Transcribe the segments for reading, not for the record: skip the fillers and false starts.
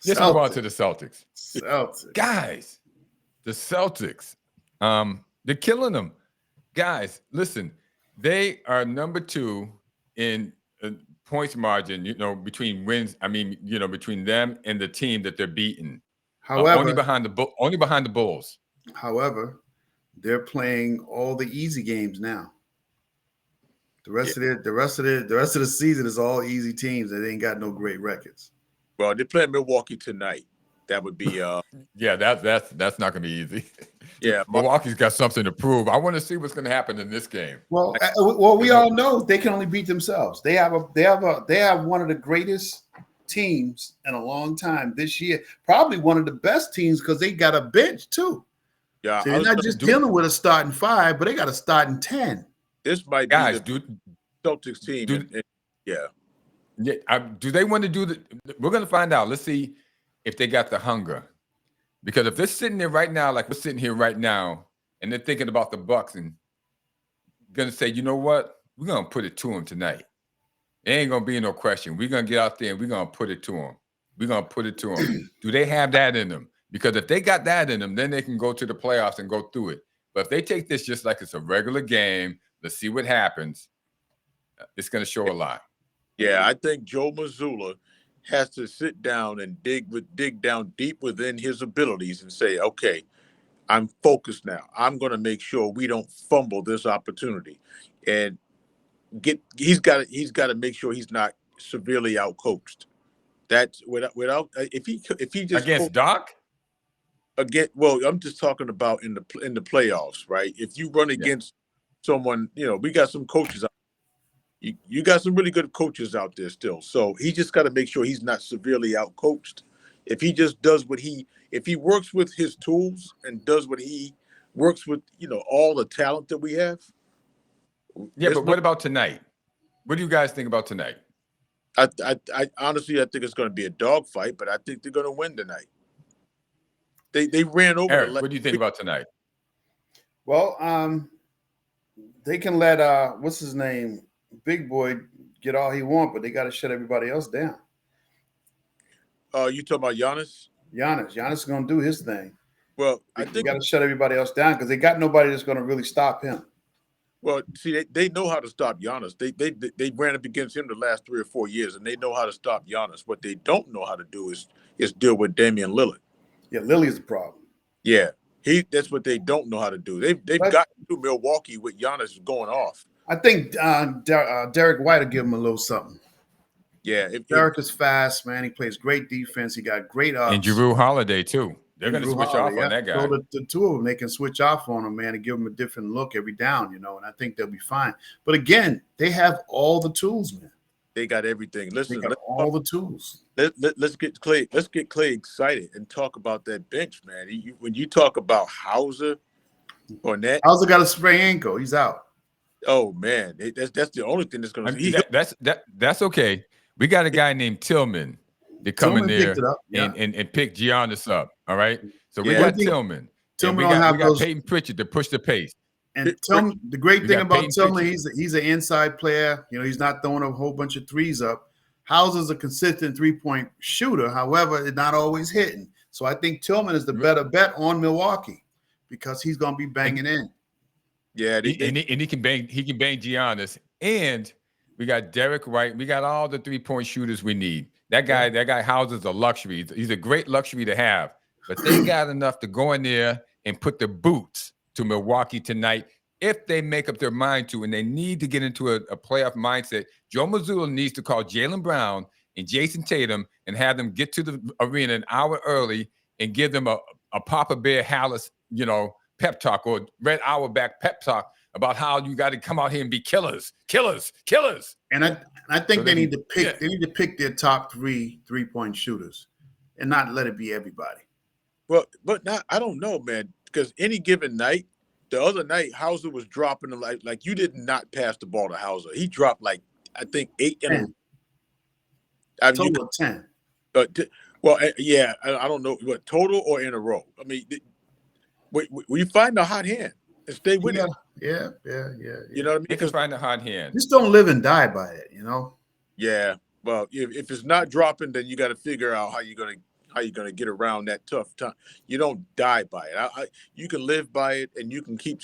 Let's move on to the Celtics. Celtics. Guys, the Celtics. They're killing them. Guys, listen, they are number 2 in points margin, between wins. I mean, between them and the team that they're beating. However, only behind the Bulls. However, they're playing all the easy games now. The rest of the season is all easy teams that ain't got no great records. Well, they're playing Milwaukee tonight. That would be yeah, that's not going to be easy. Yeah, Milwaukee's got something to prove. I want to see what's going to happen in this game. Well, we all know they can only beat themselves. They have one of the greatest teams in a long time this year. Probably one of the best teams because they got a bench too. Yeah, so they're not just dealing with a starting 5, but they got a starting 10. This might be the Celtics team. Do they want to do the? We're going to find out. Let's see if they got the hunger. Because if they're sitting there right now, like we're sitting here right now, and they're thinking about the Bucks and going to say, you know what? We're going to put it to them tonight. There ain't going to be no question. We're going to get out there and we're going to put it to them. We're going to put it to them. Do they have that in them? Because if they got that in them, then they can go to the playoffs and go through it. But if they take this just like it's a regular game, let's see what happens, it's going to show a lot. Yeah, I think Joe Mazzulla has to sit down and dig down deep within his abilities and say, okay, I'm focused now. I'm going to make sure we don't fumble this opportunity, and he's got to make sure he's not severely outcoached. That's without if he just against Doc. Again, well, I'm just talking about in the playoffs, right? If you run against someone, we got some coaches out. You got some really good coaches out there still. So he just got to make sure he's not severely outcoached. If he just does if he works with his tools and does what he works with, all the talent that we have. Yeah, but what about tonight? What do you guys think about tonight? I honestly, I think it's going to be a dogfight, but I think they're going to win tonight. They ran over. Eric, what do you think about tonight? Well, they can let what's his name, Big Boy, get all he wants, but they got to shut everybody else down. You talking about Giannis? Giannis is going to do his thing. Well, I think they got to shut everybody else down because they got nobody that's going to really stop him. Well, see, they know how to stop Giannis. They ran up against him the last 3 or 4 years, and they know how to stop Giannis. What they don't know how to do is deal with Damian Lillard. Yeah, Lillard's the problem. Yeah, that's what they don't know how to do. They've got to Milwaukee with Giannis going off. I think Derrick White will give him a little something. Yeah, Derrick is fast, man. He plays great defense. He got great ups. And Jrue Holiday too. They're going to switch off on that guy. So the two of them, they can switch off on him, man, and give him a different look every down, and I think they'll be fine. But again, they have all the tools, man. They got everything. Listen, they got all the tools. Let's get Clay. Let's get Clay excited and talk about that bench, man. When you talk about Hauser, Kornett, Hauser got a sprained ankle. He's out. Oh man, that's the only thing that's going to. That's okay. We got a guy named Tillman. They come in there and pick Giannis up. All right. So we got Tillman. We got Payton Pritchard to push the pace. And Tillman, the great thing about Tillman, he's an inside player. He's not throwing a whole bunch of threes up. Hauser's a consistent 3-point shooter. However, it's not always hitting. So I think Tillman is the better bet on Milwaukee because he's going to be banging in. Yeah, he can bang. He can bang Giannis, and we got Derrick White. We got all the 3-point shooters we need. That guy Hauser's a luxury. He's a great luxury to have. But they got enough to go in there and put the boots to Milwaukee tonight if they make up their mind to, and they need to get into a playoff mindset. Joe Mazzulla needs to call Jalen Brown and Jayson Tatum and have them get to the arena an hour early and give them a Papa Bear Hallis, pep talk or Red Auerbach pep talk about how you got to come out here and be killers. And I think they need to pick. They need to pick their top 3-point shooters, and not let it be everybody. Well, but I don't know, man, because any given night, the other night Hauser was dropping like you did not pass the ball to Hauser. He dropped I think 8 10. Total of 10. Well, yeah, I don't know what total or in a row. I mean, when you find a hot hand and stay with it. Yeah. You know what I mean? You can find a hot hand. Just don't live and die by it, Yeah. Well, if it's not dropping, then you got to figure out how you're how you're going to get around that tough time. You don't die by it. You can live by it, and you can keep,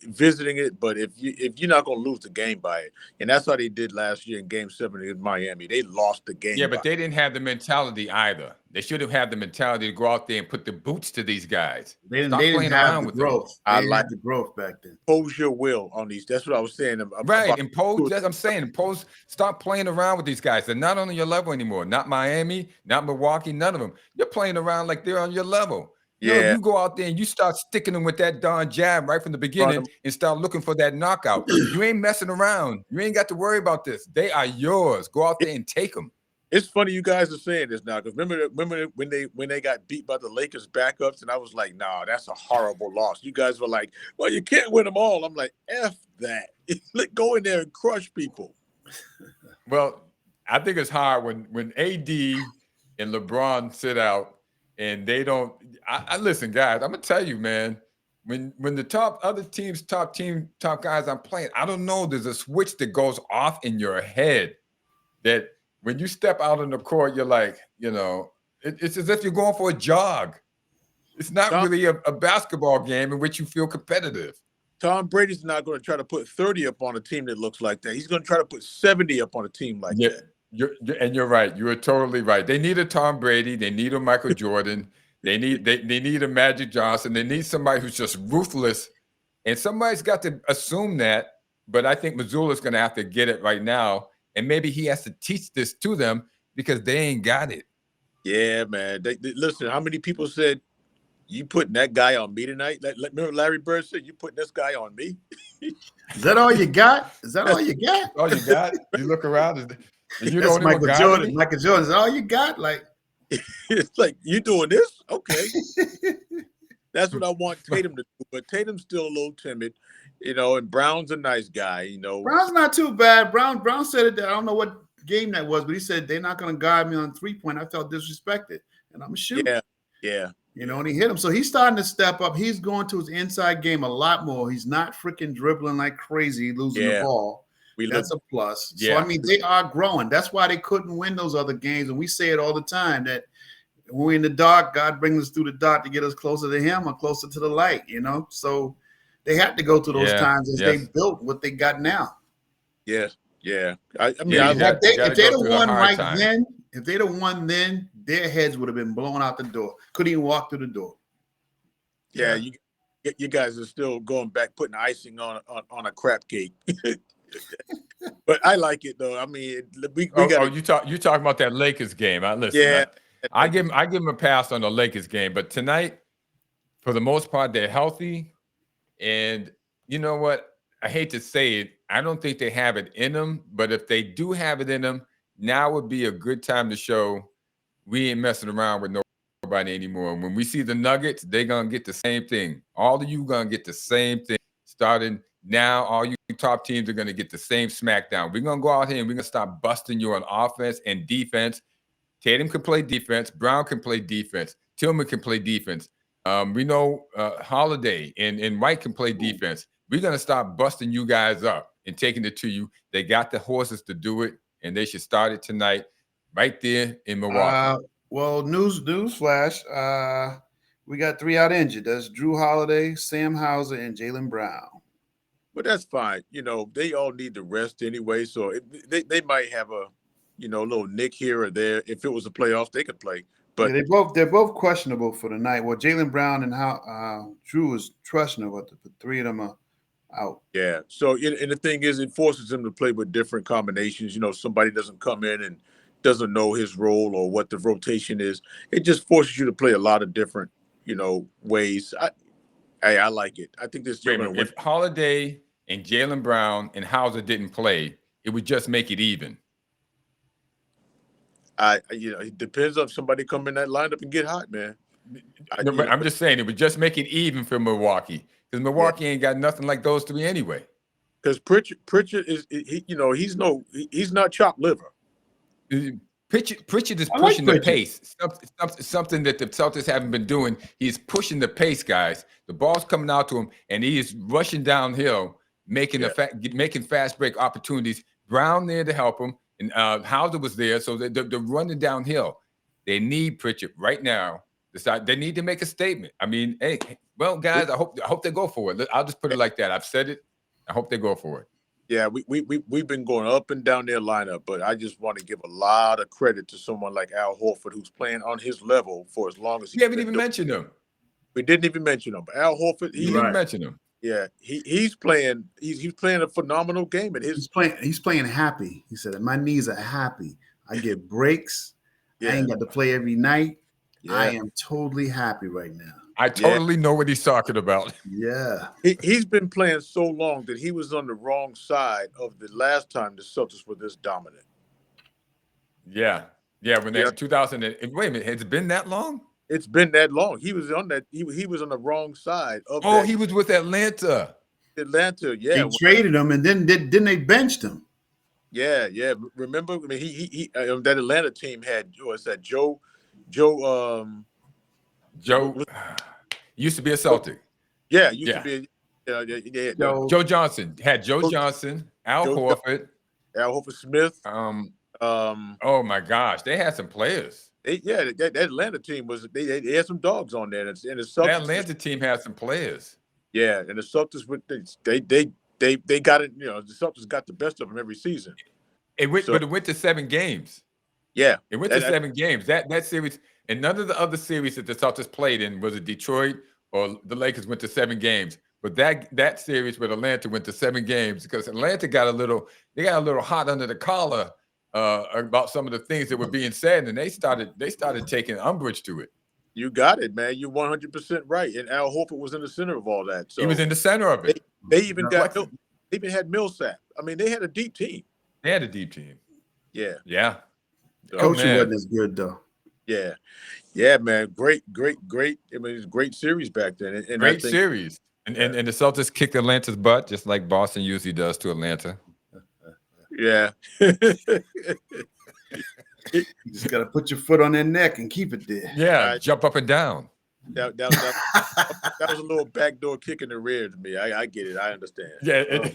visiting it. But if you're not going to lose the game by it, and that's how they did last year in Game 7 against Miami, they lost the game. Yeah, but they didn't have the mentality either. They should have had the mentality to go out there and put the boots to these guys. They didn't have the growth. I like the growth back then. Impose your will on these. That's what I was saying. Right, impose. That's what I'm saying. Impose. Stop playing around with these guys. They're not on your level anymore. Not Miami, not Milwaukee, none of them. You're playing around like they're on your level. You go out there and you start sticking them with that darn jab right from the beginning and start looking for that knockout. You ain't messing around. You ain't got to worry about this. They are yours. Go out there and take them. It's funny you guys are saying this now, because remember when they got beat by the Lakers backups, and I was like, nah, that's a horrible loss. You guys were like, well, you can't win them all. I'm like, F that. Go in there and crush people. Well, I think it's hard when AD and LeBron sit out and they don't. I listen, guys. I'm gonna tell you, man. When the top guys I'm playing, I don't know. There's a switch that goes off in your head that. When you step out on the court, you're like, it's as if you're going for a jog. It's not really a basketball game in which you feel competitive. Tom Brady's not going to try to put 30 up on a team that looks like that. He's going to try to put 70 up on a team like that. You're right. You're totally right. They need a Tom Brady. They need a Michael Jordan. They need a Magic Johnson. They need somebody who's just ruthless. And somebody's got to assume that. But I think Missoula's going to have to get it right now. And maybe he has to teach this to them because they ain't got it. Yeah, man. Listen, how many people said, you putting that guy on me tonight? Remember Larry Bird said, you putting this guy on me? Is that all you got? Is that all you got? All you got? You look around and you don't Michael Jordan. Michael Jordan. Is that all you got? Like, it's like, you doing this? Okay. That's what I want Tatum to do. But Tatum's still a little timid. And Brown's a nice guy, Brown's not too bad. Brown said it. I don't know what game that was, but he said they're not going to guard me on 3-point. I felt disrespected, and I'm a shooter. Yeah. And he hit him. So he's starting to step up. He's going to his inside game a lot more. He's not freaking dribbling like crazy, losing the ball. That's a plus. Yeah. So, they are growing. That's why they couldn't win those other games. And we say it all the time that when we're in the dark, God brings us through the dark to get us closer to him or closer to the light, So they had to go through those times as they built what they got now. Yeah. If they'd have won then, if they'd have won then, their heads would have been blown out the door. Couldn't even walk through the door. Yeah, you guys are still going back, putting icing on a crap cake. But I like it though. We got. You talking about that Lakers game? I give them a pass on the Lakers game, but tonight, for the most part, they're healthy. And you know what? I hate to say it. I don't think they have it in them. But if they do have it in them, now would be a good time to show we ain't messing around with nobody anymore. When we see the Nuggets, they're going to get the same thing. All of you going to get the same thing. Starting now, all you top teams are going to get the same smackdown. We're going to go out here and we're going to start busting you on offense and defense. Tatum can play defense. Brown can play defense. Tillman can play defense. We know Holiday and White can play defense. We're going to start busting you guys up and taking it to you. They got the horses to do it, and they should start it tonight right there in Milwaukee. News flash. We got 3 out injured. That's Jrue Holiday, Sam Hauser, and Jalen Brown. But that's fine. They all need to rest anyway, so they might have a little nick here or there. If it was a playoff, they could play. But they're both questionable for the night. Well, Jalen Brown and Jrue is questionable, but the 3 of them are out. Yeah. So and the thing is, it forces them to play with different combinations. Somebody doesn't come in and doesn't know his role or what the rotation is. It just forces you to play a lot of different, ways. I like it. I think this. If Holiday and Jalen Brown and Hauser didn't play, it would just make it even. It depends on somebody come in that lineup and get hot, man. I'm just saying it would just make it even for Milwaukee because Milwaukee ain't got nothing like those 3 anyway. Because Pritchard is, he's not chopped liver. Pritchard is pushing the pace. Something that the Celtics haven't been doing. He's pushing the pace, guys. The ball's coming out to him, and he is rushing downhill, making fast break opportunities. Brown there to help him. And Hauser was there, so they're running downhill. They need Pritchard right now. They need to make a statement. I mean, hey, well, guys, I hope they go for it. I'll just put it like that. I've said it. I hope they go for it. Yeah, we've been going up and down their lineup, but I just want to give a lot of credit to someone like Al Horford, who's playing on his level for as long as we haven't even mentioned him. We didn't even mention him. But Al Horford, he didn't mention him. Yeah, he's playing a phenomenal game, and he's playing happy. He said, "My knees are happy. I get breaks. I ain't got to play every night. Yeah. I am totally happy right now." I totally know what he's talking about. Yeah. He's been playing so long that he was on the wrong side of the last time the Celtics were this dominant. Yeah. Yeah, when they 2000 wait a minute, has it been that long? It's been that long. He was on that. He was on the wrong side of. Oh, he was with Atlanta. Atlanta, yeah. They traded him, and then they benched him. Yeah. Remember, I mean, he that Atlanta team had what's that? Joe used to be a Celtic. Yeah, used to be. Yeah. Joe Johnson had Johnson, Al Horford, Smith. Oh my gosh, they had some players. That Atlanta team was they had some dogs on there, and the Celtics, that Atlanta team had some players. Yeah, and the Celtics they got it. You know, the Celtics got the best of them every season. But it went to 7 games. Yeah, it went to 7 games. That series, and none of the other series that the Celtics played in was it Detroit or the Lakers went to 7 games. But that series with Atlanta went to 7 games because Atlanta got a little hot under the collar about some of the things that were being said, and they started taking umbrage to it. You got it, man. You're 100% right. And Al Horford was in the center of all that. So he was in the center of it. They even had Millsap. I mean, they had a deep team. They had a deep team. Yeah. Yeah. Coaching wasn't as good though. Yeah. Yeah, man. Great. I mean, it was a great series back then. And great series. And the Celtics kicked Atlanta's butt just like Boston usually does to Atlanta. Yeah. You just got to put your foot on their neck and keep it there. Yeah, jump up and down. That was a little backdoor kick in the rear to me. I get it. I understand. Yeah.